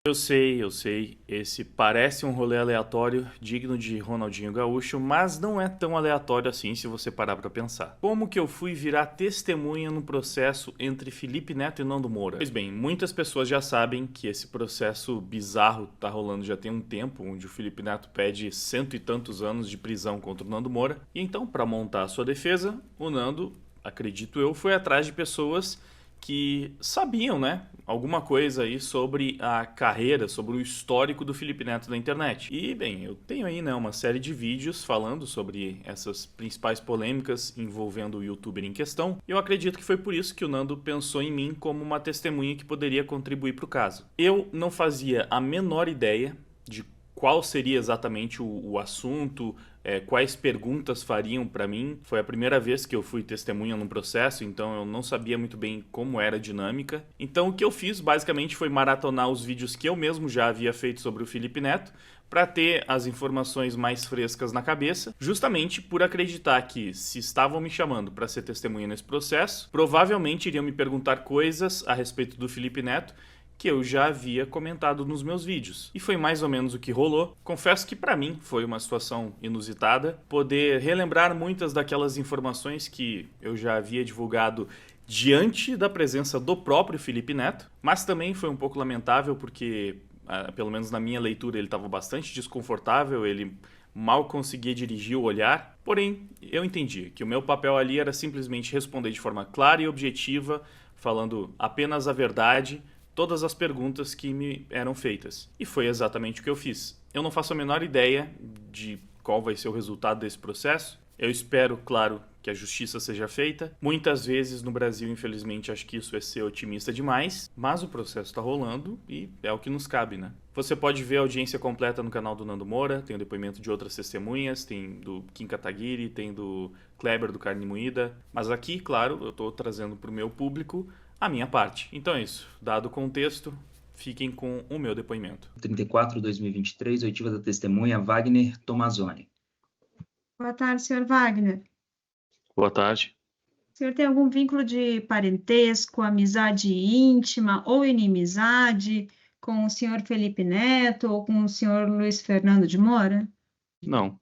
Eu sei. Esse parece um rolê aleatório, digno de Ronaldinho Gaúcho, mas não é tão aleatório assim se você parar pra pensar. Como que eu fui virar testemunha no processo entre Felipe Neto e Nando Moura? Pois bem, muitas pessoas já sabem que esse processo bizarro tá rolando já tem um tempo, onde o Felipe Neto pede cento e tantos anos de prisão contra o Nando Moura. E então, pra montar a sua defesa, o Nando, acredito eu, foi atrás de pessoas que sabiam, né, alguma coisa aí sobre a carreira, sobre o histórico do Felipe Neto na internet. E, bem, eu tenho aí, né, uma série de vídeos falando sobre essas principais polêmicas envolvendo o youtuber em questão. E eu acredito que foi por isso que o Nando pensou em mim como uma testemunha que poderia contribuir para o caso. Eu não fazia a menor ideia de qual seria exatamente o assunto, quais perguntas fariam para mim. Foi a primeira vez que eu fui testemunha num processo, então eu não sabia muito bem como era a dinâmica. Então o que eu fiz basicamente foi maratonar os vídeos que eu mesmo já havia feito sobre o Felipe Neto, para ter as informações mais frescas na cabeça, justamente por acreditar que, se estavam me chamando para ser testemunha nesse processo, provavelmente iriam me perguntar coisas a respeito do Felipe Neto que eu já havia comentado nos meus vídeos. E foi mais ou menos o que rolou. Confesso que para mim foi uma situação inusitada, poder relembrar muitas daquelas informações que eu já havia divulgado diante da presença do próprio Felipe Neto, mas também foi um pouco lamentável porque, pelo menos na minha leitura, ele estava bastante desconfortável, ele mal conseguia dirigir o olhar. Porém, eu entendi que o meu papel ali era simplesmente responder de forma clara e objetiva, falando apenas a verdade, todas as perguntas que me eram feitas. E foi exatamente o que eu fiz. Eu não faço a menor ideia de qual vai ser o resultado desse processo. Eu espero, claro, que a justiça seja feita. Muitas vezes no Brasil, infelizmente, acho que isso é ser otimista demais, mas o processo está rolando e é o que nos cabe, né? Você pode ver a audiência completa no canal do Nando Moura, tem o depoimento de outras testemunhas, tem do Kim Kataguiri, tem do Kleber do Carne Moída, mas aqui, claro, eu estou trazendo para o meu público a minha parte. Então é isso. Dado o contexto, fiquem com o meu depoimento. 34/2023, oitiva da testemunha Wagner Tomazoni. Boa tarde, senhor Wagner. Boa tarde. O senhor tem algum vínculo de parentesco, amizade íntima ou inimizade com o senhor Felipe Neto ou com o senhor Luiz Fernando de Moura? Não.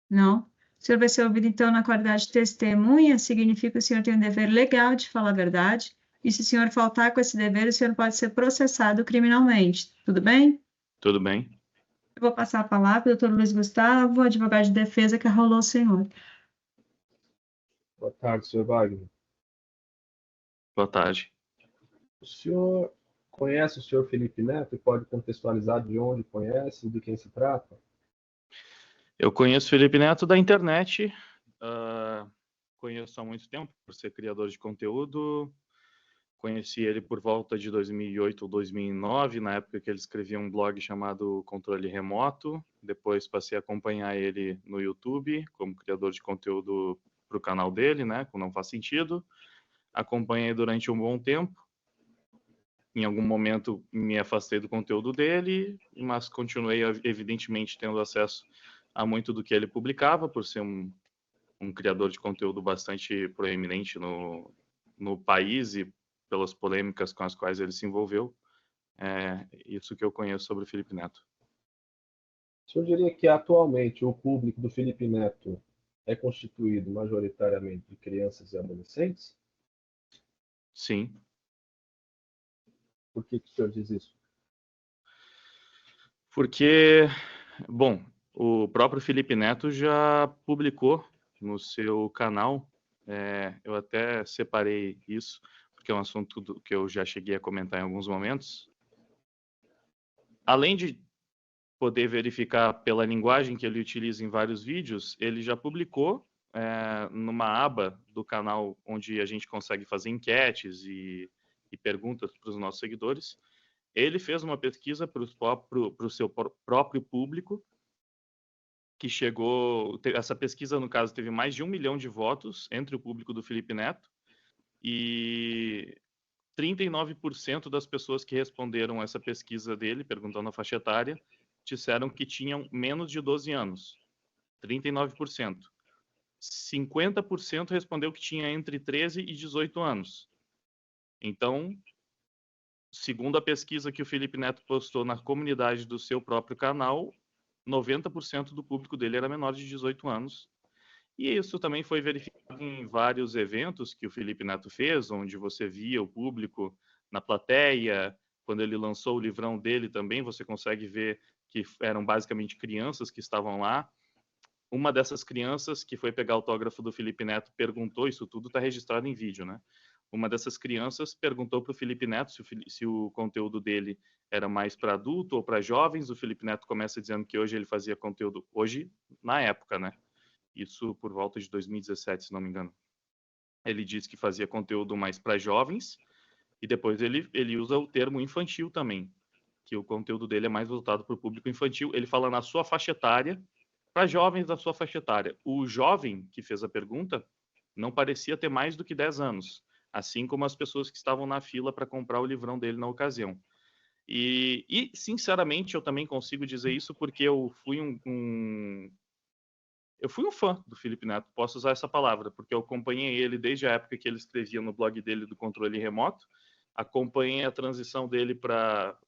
Não? O senhor vai ser ouvido, então, na qualidade de testemunha, significa que o senhor tem um dever legal de falar a verdade, e se o senhor faltar com esse dever, o senhor pode ser processado criminalmente. Tudo bem? Tudo bem? Eu vou passar a palavra para o doutor Luiz Gustavo, advogado de defesa que arrolou o senhor. Boa tarde, senhor Wagner. Boa tarde. O senhor conhece o senhor Felipe Neto e pode contextualizar de onde conhece, de quem se trata? Eu conheço Felipe Neto da internet, conheço há muito tempo por ser criador de conteúdo. Conheci ele por volta de 2008 ou 2009, na época que ele escrevia um blog chamado Controle Remoto. Depois passei a acompanhar ele no YouTube como criador de conteúdo para o canal dele, né, com Não Faz Sentido. Acompanhei durante um bom tempo. Em algum momento me afastei do conteúdo dele, mas continuei, evidentemente, tendo acesso a muito do que ele publicava, por ser um criador de conteúdo bastante proeminente no país e pelas polêmicas com as quais ele se envolveu. É isso que eu conheço sobre o Felipe Neto. O senhor diria que atualmente o público do Felipe Neto é constituído majoritariamente de crianças e adolescentes? Sim. Por que o senhor diz isso? Porque, bom, o próprio Felipe Neto já publicou no seu canal, eu até separei isso, porque é um assunto que eu já cheguei a comentar em alguns momentos. Além de poder verificar pela linguagem que ele utiliza em vários vídeos, ele já publicou numa aba do canal onde a gente consegue fazer enquetes e perguntas para os nossos seguidores. Ele fez uma pesquisa para o seu próprio público, que chegou... Essa pesquisa, no caso, teve mais de 1 milhão de votos entre o público do Felipe Neto, e 39% das pessoas que responderam essa pesquisa dele, perguntando a faixa etária, disseram que tinham menos de 12 anos. 39%. 50% respondeu que tinha entre 13 e 18 anos. Então, segundo a pesquisa que o Felipe Neto postou na comunidade do seu próprio canal, 90% do público dele era menor de 18 anos. E isso também foi verificado em vários eventos que o Felipe Neto fez, onde você via o público na plateia. Quando ele lançou o livrão dele também, você consegue ver que eram basicamente crianças que estavam lá. Uma dessas crianças que foi pegar autógrafo do Felipe Neto perguntou, isso tudo está registrado em vídeo, né? Uma dessas crianças perguntou para o Felipe Neto se o conteúdo dele era mais para adulto ou para jovens. O Felipe Neto começa dizendo que hoje ele fazia conteúdo, hoje, na época, né? Isso por volta de 2017, se não me engano. Ele disse que fazia conteúdo mais para jovens e depois ele usa o termo infantil também, que o conteúdo dele é mais voltado para o público infantil. Ele fala na sua faixa etária, para jovens da sua faixa etária. O jovem que fez a pergunta não parecia ter mais do que 10 anos, assim como as pessoas que estavam na fila para comprar o livrão dele na ocasião. E sinceramente, eu também consigo dizer isso porque eu fui eu fui um fã do Felipe Neto, posso usar essa palavra, porque eu acompanhei ele desde a época que ele escrevia no blog dele do controle remoto, acompanhei a transição dele para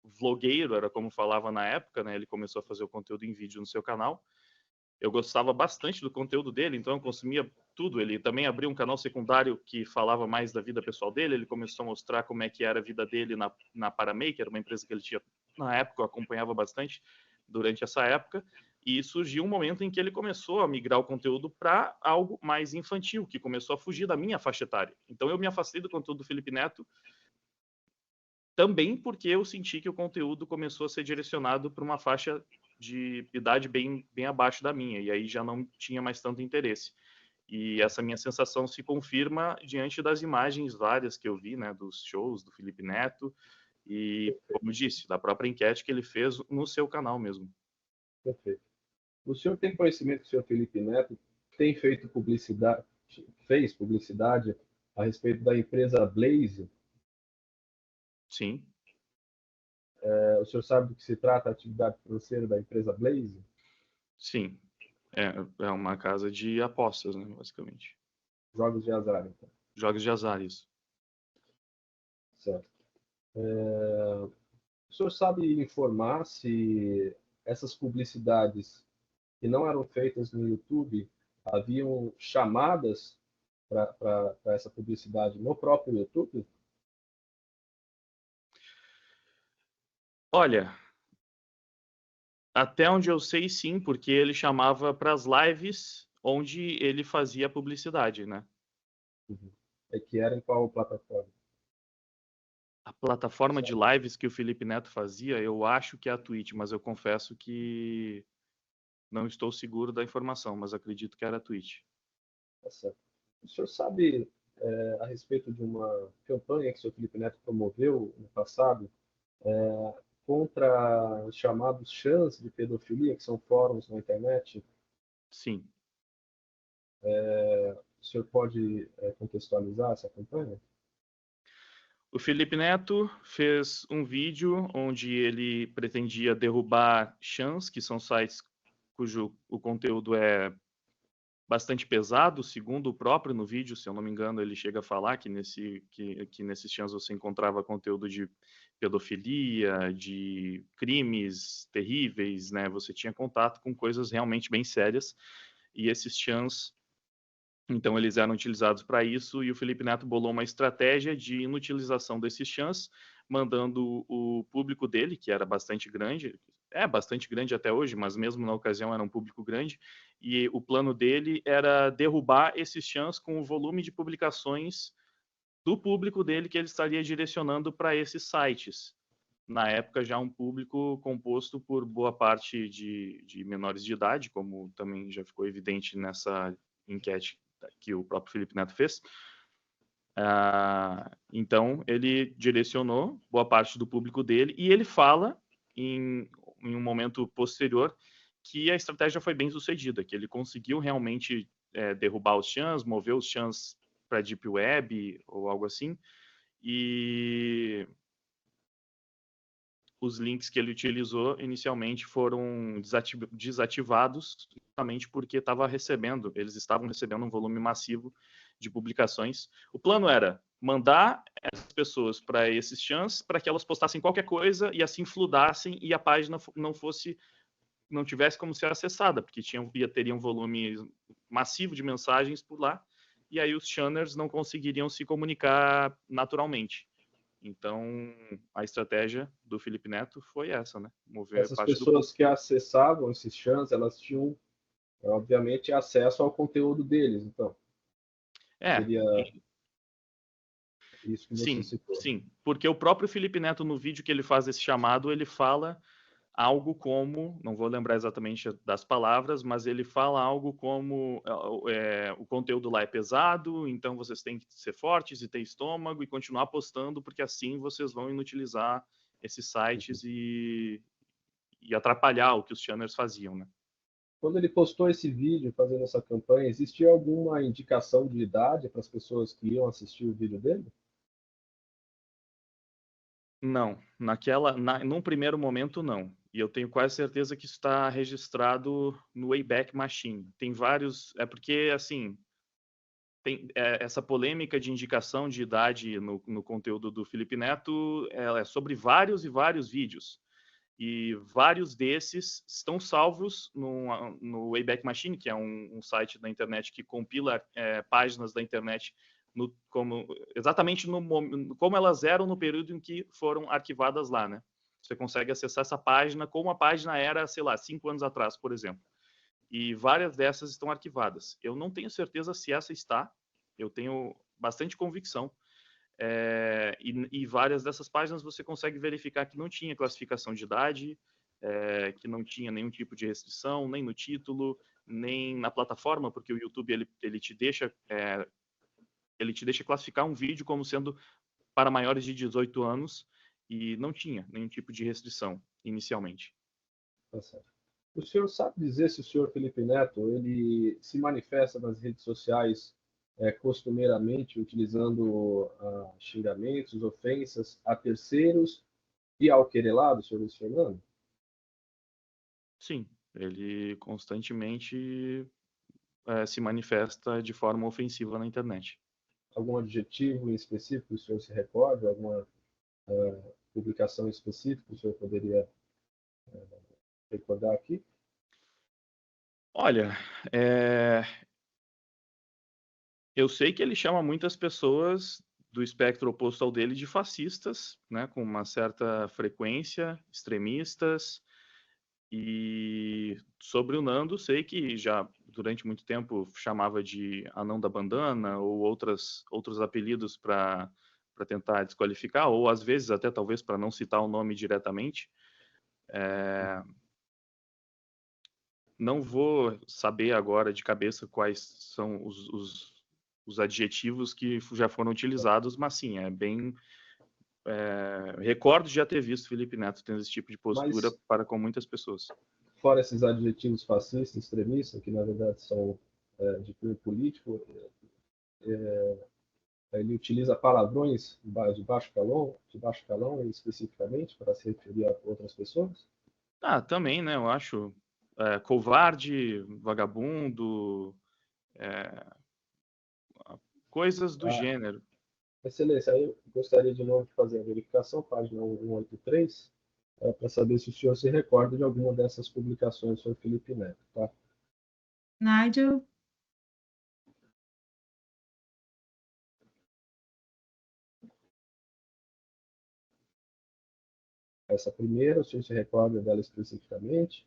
vlogueiro, era como falava na época, né? Ele começou a fazer o conteúdo em vídeo no seu canal. Eu gostava bastante do conteúdo dele, então eu consumia tudo. Ele também abriu um canal secundário que falava mais da vida pessoal dele, ele começou a mostrar como é que era a vida dele na Paramaker, uma empresa que ele tinha na época, eu acompanhava bastante durante essa época, e surgiu um momento em que ele começou a migrar o conteúdo para algo mais infantil, que começou a fugir da minha faixa etária. Então eu me afastei do conteúdo do Felipe Neto também porque eu senti que o conteúdo começou a ser direcionado para uma faixa de idade bem abaixo da minha, e aí já não tinha mais tanto interesse. E essa minha sensação se confirma diante das imagens várias que eu vi, né, dos shows do Felipe Neto, e, como disse, da própria enquete que ele fez no seu canal mesmo. Perfeito. O senhor tem conhecimento que o senhor Felipe Neto tem feito publicidade, fez publicidade a respeito da empresa Blaze? Sim. O senhor sabe do que se trata a atividade financeira da empresa Blaze? Sim. É uma casa de apostas, né, basicamente. Jogos de azar, então. Jogos de azar, isso. Certo. O senhor sabe informar se essas publicidades que não eram feitas no YouTube, haviam chamadas para essa publicidade no próprio YouTube? Olha, até onde eu sei, sim, porque ele chamava para as lives onde ele fazia publicidade, né? Uhum. É que era em qual plataforma? A plataforma de lives que o Felipe Neto fazia, eu acho que é a Twitch, mas eu confesso que não estou seguro da informação, mas acredito que era a Twitch. Tá certo. O senhor sabe a respeito de uma campanha que o senhor Felipe Neto promoveu no passado contra os chamados chans de pedofilia, que são fóruns na internet? Sim. O senhor pode contextualizar essa campanha? O Felipe Neto fez um vídeo onde ele pretendia derrubar chans, que são sites cujo o conteúdo é bastante pesado, segundo o próprio no vídeo, se eu não me engano, ele chega a falar que nesses chans você encontrava conteúdo de pedofilia, de crimes terríveis, né? Você tinha contato com coisas realmente bem sérias, e esses chans, então, eles eram utilizados para isso, e o Felipe Neto bolou uma estratégia de inutilização desses chans, mandando o público dele, que era bastante grande, é bastante grande até hoje, mas mesmo na ocasião era um público grande, e o plano dele era derrubar esses chans com o volume de publicações do público dele que ele estaria direcionando para esses sites. Na época, já um público composto por boa parte de menores de idade, como também já ficou evidente nessa enquete que o próprio Felipe Neto fez. Então, ele direcionou boa parte do público dele e ele fala, em um momento posterior, que a estratégia foi bem sucedida, que ele conseguiu realmente derrubar os chans, mover os chans para a Deep Web ou algo assim, e os links que ele utilizou inicialmente foram desativados justamente porque eles estavam recebendo um volume massivo de publicações. O plano era mandar essas pessoas para esses chans para que elas postassem qualquer coisa e assim fludassem e a página não tivesse como ser acessada, porque teria um volume massivo de mensagens por lá, e aí os channers não conseguiriam se comunicar naturalmente. Então, a estratégia do Felipe Neto foi essa, né? Mover Essas parte do pessoas que acessavam esses chans, elas tinham, obviamente, acesso ao conteúdo deles. Então, seria isso que você sim, citou. sim, porque o próprio Felipe Neto, no vídeo que ele faz esse chamado, ele fala algo como, não vou lembrar exatamente das palavras, mas ele fala algo como o conteúdo lá é pesado, então vocês têm que ser fortes e ter estômago e continuar postando, porque assim vocês vão inutilizar esses sites e atrapalhar o que os channers faziam, né? Quando ele postou esse vídeo fazendo essa campanha, existia alguma indicação de idade para as pessoas que iam assistir o vídeo dele? Não, num primeiro momento não. E eu tenho quase certeza que isso está registrado no Wayback Machine. Tem vários, porque assim, tem essa polêmica de indicação de idade no conteúdo do Felipe Neto, ela é sobre vários e vários vídeos. E vários desses estão salvos no Wayback Machine, que é um site da internet que compila páginas da internet exatamente como elas eram no período em que foram arquivadas lá, né? Você consegue acessar essa página como a página era, sei lá, 5 anos atrás, por exemplo. E várias dessas estão arquivadas. Eu não tenho certeza se essa está, eu tenho bastante convicção. E várias dessas páginas você consegue verificar que não tinha classificação de idade, que não tinha nenhum tipo de restrição, nem no título, nem na plataforma, porque o YouTube ele te deixa classificar um vídeo como sendo para maiores de 18 anos e não tinha nenhum tipo de restrição inicialmente. Tá certo. O senhor sabe dizer se o senhor Felipe Neto ele se manifesta nas redes sociais costumeiramente utilizando xingamentos, ofensas a terceiros e ao querelado, senhor Luiz Fernando? Sim, ele constantemente se manifesta de forma ofensiva na internet. Algum adjetivo em específico que o senhor se recorda? Alguma publicação específica que o senhor poderia recordar aqui? Olha, eu sei que ele chama muitas pessoas do espectro oposto ao dele de fascistas, né, com uma certa frequência, extremistas. E sobre o Nando, sei que já durante muito tempo chamava de anão da bandana ou outros apelidos para tentar desqualificar, ou às vezes até talvez para não citar o nome diretamente. Não vou saber agora de cabeça quais são os adjetivos que já foram utilizados, mas sim, é bem. Recordo de já ter visto Felipe Neto tendo esse tipo de postura Mas, para com muitas pessoas. fora esses adjetivos fascistas, extremistas, que na verdade são de cunho político, ele utiliza palavrões de baixo calão especificamente para se referir a outras pessoas? Também, né? Eu acho covarde, vagabundo, coisas do Ah, gênero. Excelência, aí eu gostaria de novo de fazer a verificação, página 183, para saber se o senhor se recorda de alguma dessas publicações sobre Felipe Neto, tá? Nigel, Essa primeira, o senhor se recorda dela especificamente?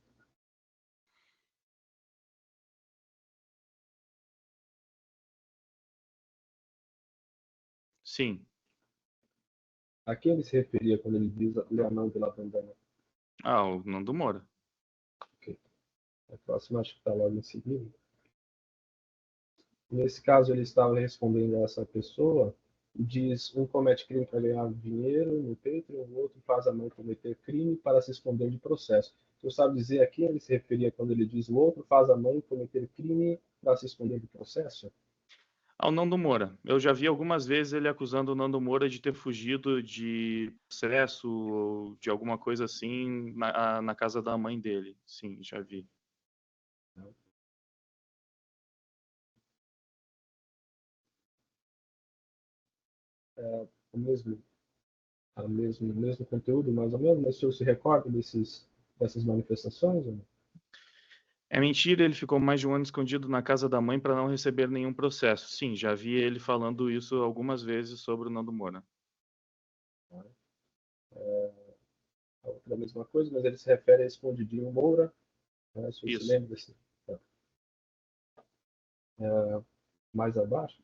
Sim. A quem ele se referia quando ele diz Leonardo de la Bandana? O Nando Moura. Ok. A próxima acho que está logo em seguida. Nesse caso, ele estava respondendo a essa pessoa e diz: um comete crime para ganhar dinheiro no Patreon, o outro faz a mãe cometer crime para se esconder de processo. O senhor sabe dizer a quem ele se referia quando ele diz o outro faz a mãe cometer crime para se esconder de processo? Ao Nando Moura. Eu já vi algumas vezes ele acusando o Nando Moura de ter fugido de processo ou de alguma coisa assim na casa da mãe dele. Sim, já vi. o mesmo conteúdo, mais ou menos, mas o senhor se recorda dessas manifestações? Ou não? É mentira, ele ficou mais de um ano escondido na casa da mãe para não receber nenhum processo. Sim, já vi ele falando isso algumas vezes sobre o Nando Moura. A outra mesma coisa, mas ele se refere a Escondidinho Moura, né? O senhor se Isso. lembra desse? Tá. Mais abaixo?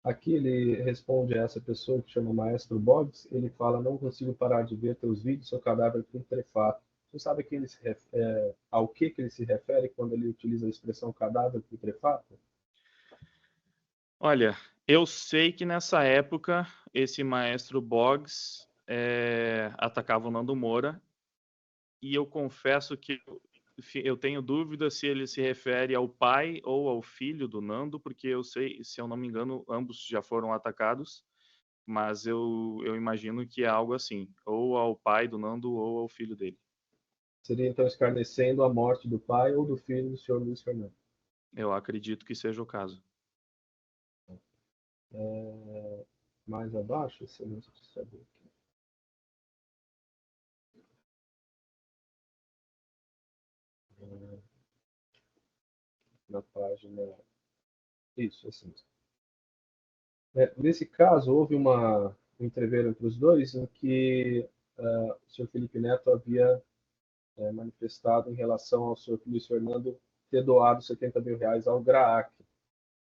Aqui ele responde a essa pessoa que chama Maestro Boggs, ele fala, não consigo parar de ver teus vídeos, seu cadáver putrefato. Você sabe que ele ao que ele se refere quando ele utiliza a expressão cadáver putrefato? Olha, eu sei que nessa época esse Maestro Boggs atacava o Nando Moura, e eu confesso que eu tenho dúvida se ele se refere ao pai ou ao filho do Nando, porque eu sei, se eu não me engano, ambos já foram atacados, mas eu imagino que é algo assim, ou ao pai do Nando ou ao filho dele. Seria então escarnecendo a morte do pai ou do filho do senhor Luiz Fernando. Eu acredito que seja o caso. Mais abaixo, excelência de saber aqui. Na página. Isso, assim. Nesse caso, houve um entreveiro entre os dois em que o senhor Felipe Neto havia manifestado em relação ao senhor Luiz Fernando ter doado 70 mil reais ao GRAAC.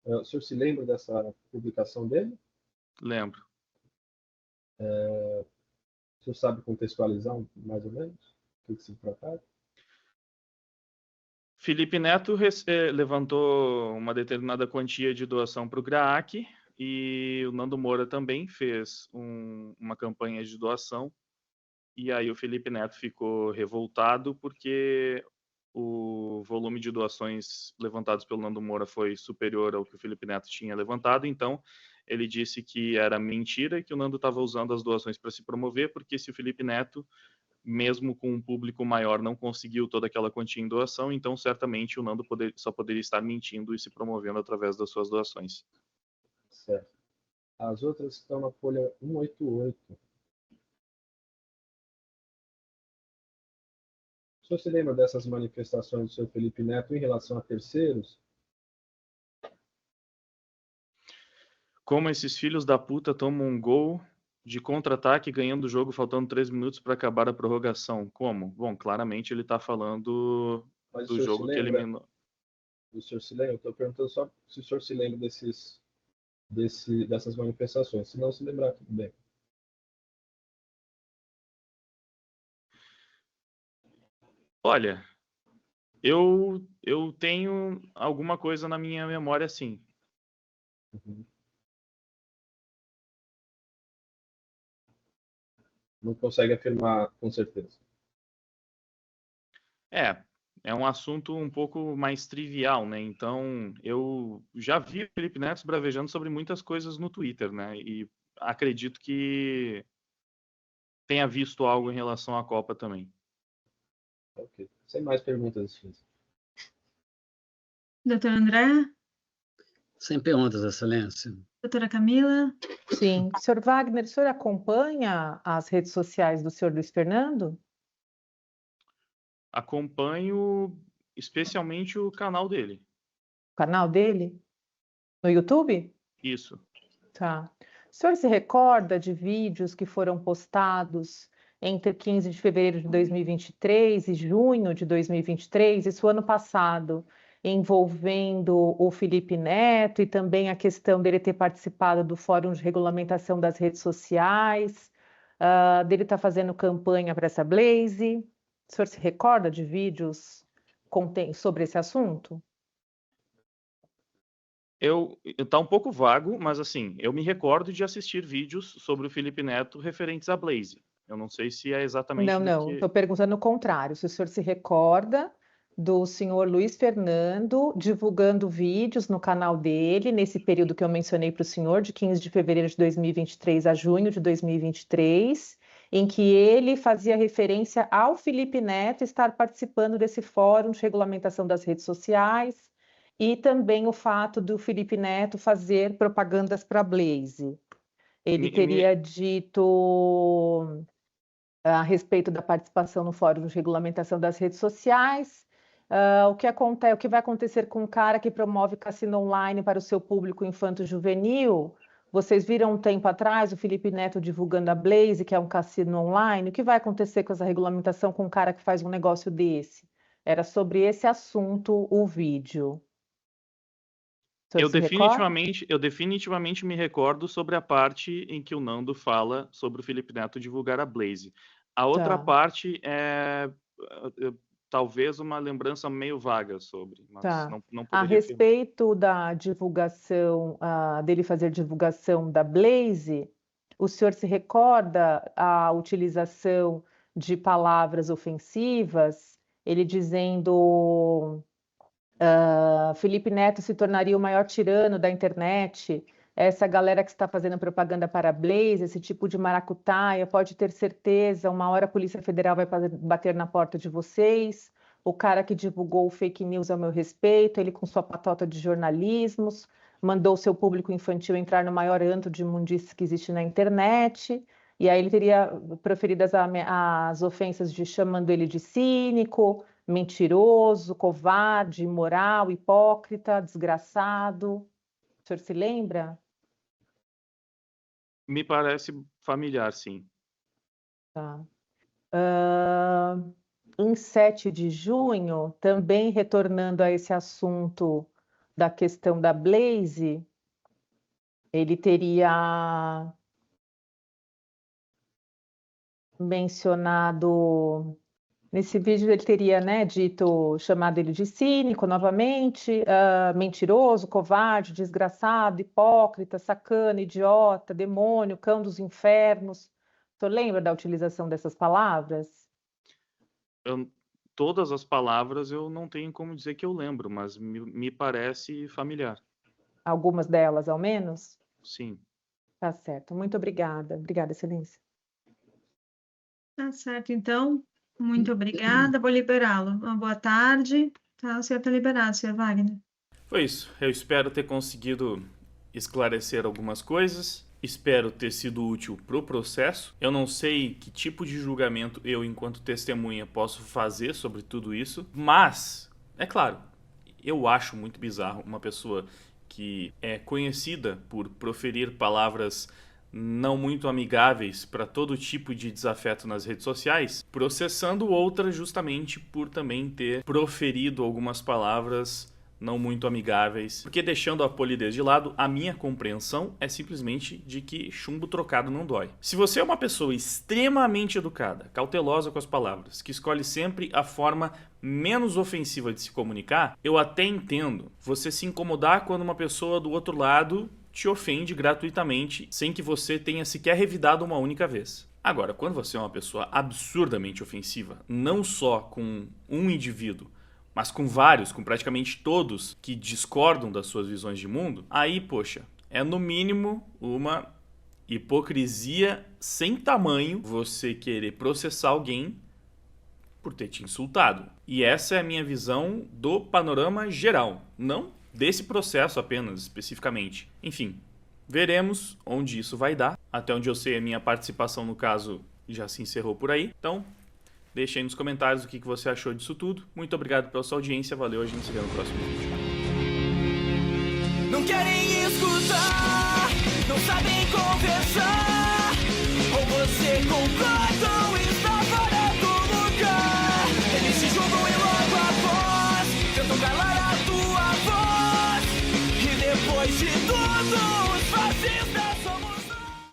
O senhor se lembra dessa publicação dele? Lembro. O senhor sabe contextualizar mais ou menos o que se tratava? Felipe Neto levantou uma determinada quantia de doação para o GRAAC, e o Nando Moura também fez uma campanha de doação, e aí o Felipe Neto ficou revoltado porque o volume de doações levantados pelo Nando Moura foi superior ao que o Felipe Neto tinha levantado, então ele disse que era mentira e que o Nando estava usando as doações para se promover, porque se o Felipe Neto, mesmo com um público maior, não conseguiu toda aquela quantia em doação, então certamente o Nando só poderia estar mentindo e se promovendo através das suas doações. Certo. As outras estão na folha 188. O senhor se lembra dessas manifestações do senhor Felipe Neto em relação a terceiros? Como esses filhos da puta tomam um gol de contra-ataque ganhando o jogo faltando 3 minutos para acabar a prorrogação? Como? Bom, claramente ele está falando do jogo que eliminou. O senhor se lembra? Estou perguntando só se o senhor se lembra dessas manifestações. Se não se lembrar, tudo bem. Olha, eu tenho alguma coisa na minha memória, sim. Uhum. Não consegue afirmar com certeza. É um assunto um pouco mais trivial, né? Então, eu já vi o Felipe Neto bravejando sobre muitas coisas no Twitter, né? E acredito que tenha visto algo em relação à Copa também. Ok. Sem mais perguntas. Doutora André? Sem perguntas, Excelência. Doutora Camila? Sim. Senhor Wagner, o senhor acompanha as redes sociais do senhor Luiz Fernando? Acompanho especialmente o canal dele. O canal dele? No YouTube? Isso. Tá. O senhor se recorda de vídeos que foram postados entre 15 de fevereiro de 2023 e junho de 2023, isso ano passado, envolvendo o Felipe Neto e também a questão dele ter participado do Fórum de Regulamentação das Redes Sociais, dele estar fazendo campanha para essa Blaze? O senhor se recorda de vídeos sobre esse assunto? Tá um pouco vago, mas assim, eu me recordo de assistir vídeos sobre o Felipe Neto referentes à Blaze. Eu não sei se é exatamente Não, estou perguntando o contrário. Se o senhor se recorda do senhor Luiz Fernando divulgando vídeos no canal dele, nesse período que eu mencionei para o senhor, de 15 de fevereiro de 2023 a junho de 2023, em que ele fazia referência ao Felipe Neto estar participando desse fórum de regulamentação das redes sociais e também o fato do Felipe Neto fazer propagandas para a Blaze. Ele teria dito a respeito da participação no fórum de regulamentação das redes sociais, o que vai acontecer com um cara que promove cassino online para o seu público infanto-juvenil. Vocês viram um tempo atrás o Felipe Neto divulgando a Blaze, que é um cassino online. O que vai acontecer com essa regulamentação com um cara que faz um negócio desse? Era sobre esse assunto o vídeo. Eu definitivamente me recordo sobre a parte em que o Nando fala sobre o Felipe Neto divulgar a Blaze. A outra parte é talvez uma lembrança meio vaga sobre, mas não A poderia respeito da divulgação, dele fazer divulgação da Blaze, o senhor se recorda a utilização de palavras ofensivas, ele dizendo Felipe Neto se tornaria o maior tirano da internet, essa galera que está fazendo propaganda para a Blaze, esse tipo de maracutaia, pode ter certeza, uma hora a Polícia Federal vai bater na porta de vocês, o cara que divulgou o fake news ao meu respeito, ele com sua patota de jornalismos, mandou seu público infantil entrar no maior antro de imundície que existe na internet, e aí ele teria proferido as ofensas chamando ele de cínico, mentiroso, covarde, imoral, hipócrita, desgraçado. O senhor se lembra? Me parece familiar, sim. Tá. Em 7 de junho, também retornando a esse assunto da questão da Blaze, ele teria mencionado, nesse vídeo ele teria, chamado ele de cínico novamente, mentiroso, covarde, desgraçado, hipócrita, sacana, idiota, demônio, cão dos infernos. O senhor lembra da utilização dessas palavras? Todas as palavras eu não tenho como dizer que eu lembro, mas me parece familiar. Algumas delas, ao menos? Sim. Tá certo. Muito obrigada. Obrigada, Excelência. Tá certo, então. Muito obrigada. Vou liberá-lo. Uma boa tarde. Tá, o senhor está liberado, senhor Wagner. Foi isso. Eu espero ter conseguido esclarecer algumas coisas. Espero ter sido útil pro processo. Eu não sei que tipo de julgamento eu, enquanto testemunha, posso fazer sobre tudo isso. Mas, é claro, eu acho muito bizarro uma pessoa que é conhecida por proferir palavras não muito amigáveis para todo tipo de desafeto nas redes sociais, processando outra justamente por também ter proferido algumas palavras não muito amigáveis, porque deixando a polidez de lado, a minha compreensão é simplesmente de que chumbo trocado não dói. Se você é uma pessoa extremamente educada, cautelosa com as palavras, que escolhe sempre a forma menos ofensiva de se comunicar, eu até entendo você se incomodar quando uma pessoa do outro lado te ofende gratuitamente, sem que você tenha sequer revidado uma única vez. Agora, quando você é uma pessoa absurdamente ofensiva, não só com um indivíduo, mas com vários, com praticamente todos que discordam das suas visões de mundo, aí, poxa, é no mínimo uma hipocrisia sem tamanho você querer processar alguém por ter te insultado. E essa é a minha visão do panorama geral, não desse processo apenas, especificamente. Enfim, veremos onde isso vai dar. Até onde eu sei, a minha participação no caso já se encerrou por aí. Então, deixe aí nos comentários o que você achou disso tudo. Muito obrigado pela sua audiência. Valeu, a gente se vê no próximo vídeo. Não querem escutar, não sabem conversar. Ou você concorda ou está fora do lugar. Eles se julgam e logo após tentam calar a tua voz. E depois de tudo